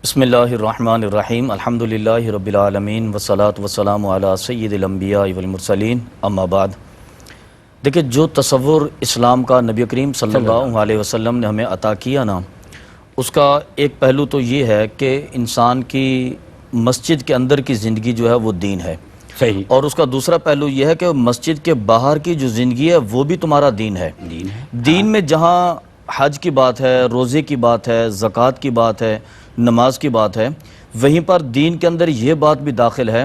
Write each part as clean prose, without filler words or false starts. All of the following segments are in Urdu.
بسم اللہ الرحمن الرحیم الحمدللہ رب العالمین والصلاة والسلام علی سید الانبیاء والمرسلین اما بعد۔ دیکھیں، جو تصور اسلام کا نبی کریم صلی اللہ علیہ وسلم نے ہمیں عطا کیا نا، اس کا ایک پہلو تو یہ ہے کہ انسان کی مسجد کے اندر کی زندگی جو ہے وہ دین ہے، صحیح، اور اس کا دوسرا پہلو یہ ہے کہ مسجد کے باہر کی جو زندگی ہے وہ بھی تمہارا دین ہے۔ دین میں جہاں حج کی بات ہے، روزے کی بات ہے، زکوٰۃ کی بات ہے، نماز کی بات ہے، وہیں پر دین کے اندر یہ بات بھی داخل ہے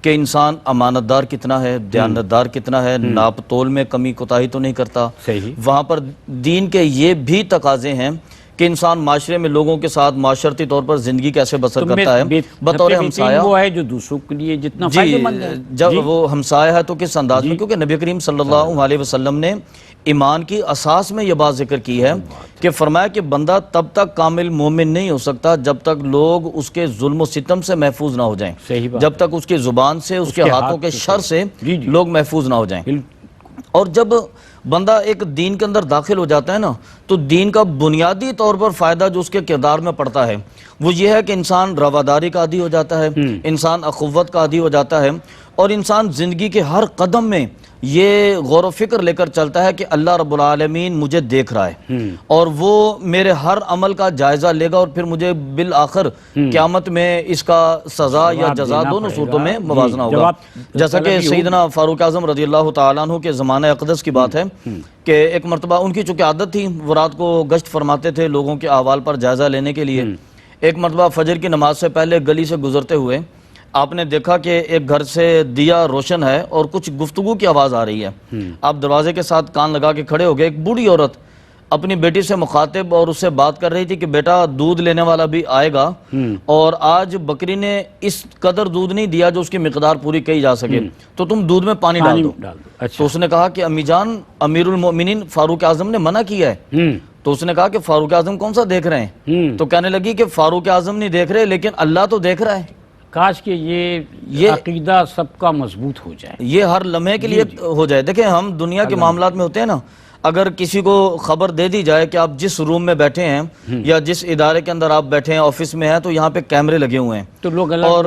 کہ انسان امانت دار کتنا ہے، دیانت دار کتنا ہے، ناپ تول میں کمی کوتاہی تو نہیں کرتا۔ صحیح، وہاں پر دین کے یہ بھی تقاضے ہیں کہ انسان معاشرے میں لوگوں کے ساتھ معاشرتی طور پر زندگی کیسے بسر کرتا ہے، بطور ہمسایہ وہ ہے جو دوسروں کے لیے جتنا فائدہ مند ہے، جب وہ ہمسایہ ہے تو کس انداز میں، کیونکہ نبی کریم صلی اللہ علیہ وسلم نے ایمان کی اساس میں یہ بات ذکر کی ہے کہ فرمایا کہ بندہ تب تک کامل مومن نہیں ہو سکتا جب تک لوگ اس کے ظلم و ستم سے محفوظ نہ ہو جائیں، جب تک اس کی زبان سے، اس کے ہاتھوں کے شر سے لوگ محفوظ نہ ہو جائیں۔ اور جب بندہ ایک دین کے اندر داخل ہو جاتا ہے نا، تو دین کا بنیادی طور پر فائدہ جو اس کے کردار میں پڑتا ہے وہ یہ ہے کہ انسان رواداری کا عادی ہو جاتا ہے، انسان اخوت کا عادی ہو جاتا ہے، اور انسان زندگی کے ہر قدم میں یہ غور و فکر لے کر چلتا ہے کہ اللہ رب العالمین مجھے دیکھ رہا ہے اور وہ میرے ہر عمل کا جائزہ لے گا، اور پھر مجھے بالآخر قیامت میں اس کا سزا یا جزا دونوں صورتوں میں موازنہ ہوگا۔ جیسا کہ سیدنا فاروق اعظم رضی اللہ تعالیٰ عنہ کے زمانہ اقدس کی بات ہے کہ ایک مرتبہ ان کی چونکہ عادت تھی، وہ رات کو گشت فرماتے تھے لوگوں کے احوال پر جائزہ لینے کے لیے۔ ایک مرتبہ فجر کی نماز سے پہلے گلی سے گزرتے ہوئے آپ نے دیکھا کہ ایک گھر سے دیا روشن ہے اور کچھ گفتگو کی آواز آ رہی ہے۔ آپ دروازے کے ساتھ کان لگا کے کھڑے ہو گئے۔ ایک بوڑھی عورت اپنی بیٹی سے مخاطب اور اس سے بات کر رہی تھی کہ بیٹا دودھ لینے والا بھی آئے گا، اور آج بکری نے اس قدر دودھ نہیں دیا جو اس کی مقدار پوری کی جا سکے، تو تم دودھ میں پانی ڈال دو۔ تو اس نے کہا کہ امی جان، امیر المؤمنین فاروق اعظم نے منع کیا ہے۔ تو اس نے کہا کہ فاروق اعظم کون سا دیکھ رہے ہیں؟ تو کہنے لگی کہ فاروق اعظم نہیں دیکھ رہے لیکن اللہ تو دیکھ رہا ہے۔ کاش کہ یہ عقیدہ سب کا مضبوط ہو جائے، یہ ہر لمحے کے لیے ہو جائے۔ دیکھیں، ہم دنیا کے معاملات میں ہوتے ہیں نا، اگر کسی کو خبر دے دی جائے کہ آپ جس روم میں بیٹھے ہیں یا جس ادارے کے اندر آپ بیٹھے ہیں، آفس میں ہیں، تو یہاں پہ کیمرے لگے ہوئے ہیں تو لوگ اور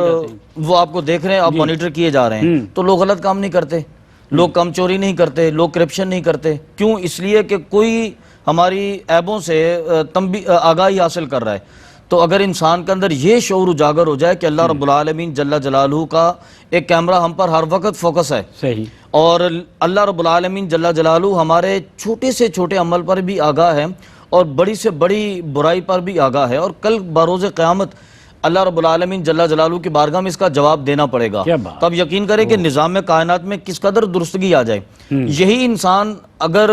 وہ آپ کو دیکھ رہے ہیں، آپ مانیٹر کیے جا رہے ہیں، تو لوگ غلط کام نہیں کرتے، لوگ کم چوری نہیں کرتے، لوگ کرپشن نہیں کرتے۔ کیوں؟ اس لیے کہ کوئی ہماری عیبوں سے آگاہی حاصل کر رہا ہے۔ تو اگر انسان کے اندر یہ شعور اجاگر ہو جائے کہ اللہ رب العالمین جل جلالہ کا ایک کیمرہ ہم پر ہر وقت فوکس ہے، صحیح، اور اللہ رب العالمین جل جلالہ ہمارے چھوٹے سے چھوٹے عمل پر بھی آگاہ ہے اور بڑی سے بڑی برائی پر بھی آگاہ ہے، اور کل بروز قیامت اللہ رب العالمین جل جلالہ کی بارگاہ میں اس کا جواب دینا پڑے گا، تب یقین کریں کہ نظام کائنات میں کس قدر درستگی آ جائے۔ یہی انسان اگر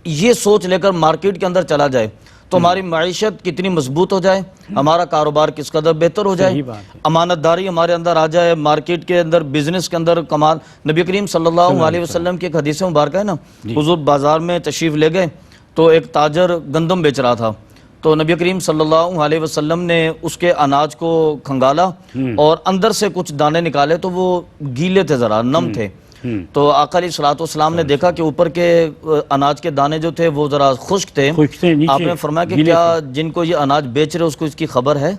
یہ سوچ لے کر مارکیٹ کے اندر چلا جائے تو ہماری معیشت کتنی مضبوط ہو جائے، ہمارا کاروبار کس قدر بہتر ہو جائے، امانت داری ہمارے اندر آ جائے، مارکیٹ کے اندر، بزنس کے اندر کمال۔ نبی کریم صلی اللہ علیہ وسلم کی ایک حدیث مبارکہ ہے نا، حضور بازار میں تشریف لے گئے تو ایک تاجر گندم بیچ رہا تھا، تو نبی کریم صلی اللہ علیہ وسلم نے اس کے اناج کو کھنگالا اور اندر سے کچھ دانے نکالے تو وہ گیلے تھے، ذرا نم تھے۔ تو آقا علیہ الصلوۃ والسلام نے دیکھا کہ اوپر کے اناج کے دانے جو تھے وہ ذرا خشک تھے۔ آپ نے فرمایا کہ کیا جن کو یہ اناج بیچ رہے اس کو اس کی خبر ہے؟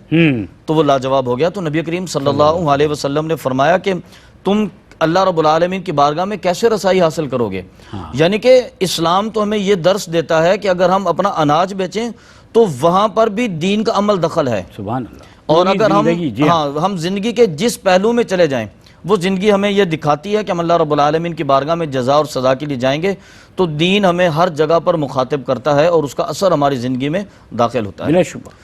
تو وہ لاجواب ہو گیا۔ تو نبی کریم صلی اللہ علیہ وسلم نے فرمایا کہ تم اللہ رب العالمین کی بارگاہ میں کیسے رسائی حاصل کرو گے؟ یعنی کہ اسلام تو ہمیں یہ درس دیتا ہے کہ اگر ہم اپنا اناج بیچیں تو وہاں پر بھی دین کا عمل دخل ہے، سبحان اللہ، اور اگر ہم زندگی کے جس پہلو میں چلے جائیں وہ زندگی ہمیں یہ دکھاتی ہے کہ ہم اللہ رب العالمین کی بارگاہ میں جزا اور سزا کے لیے جائیں گے، تو دین ہمیں ہر جگہ پر مخاطب کرتا ہے اور اس کا اثر ہماری زندگی میں داخل ہوتا ہے۔ بلا شبہ۔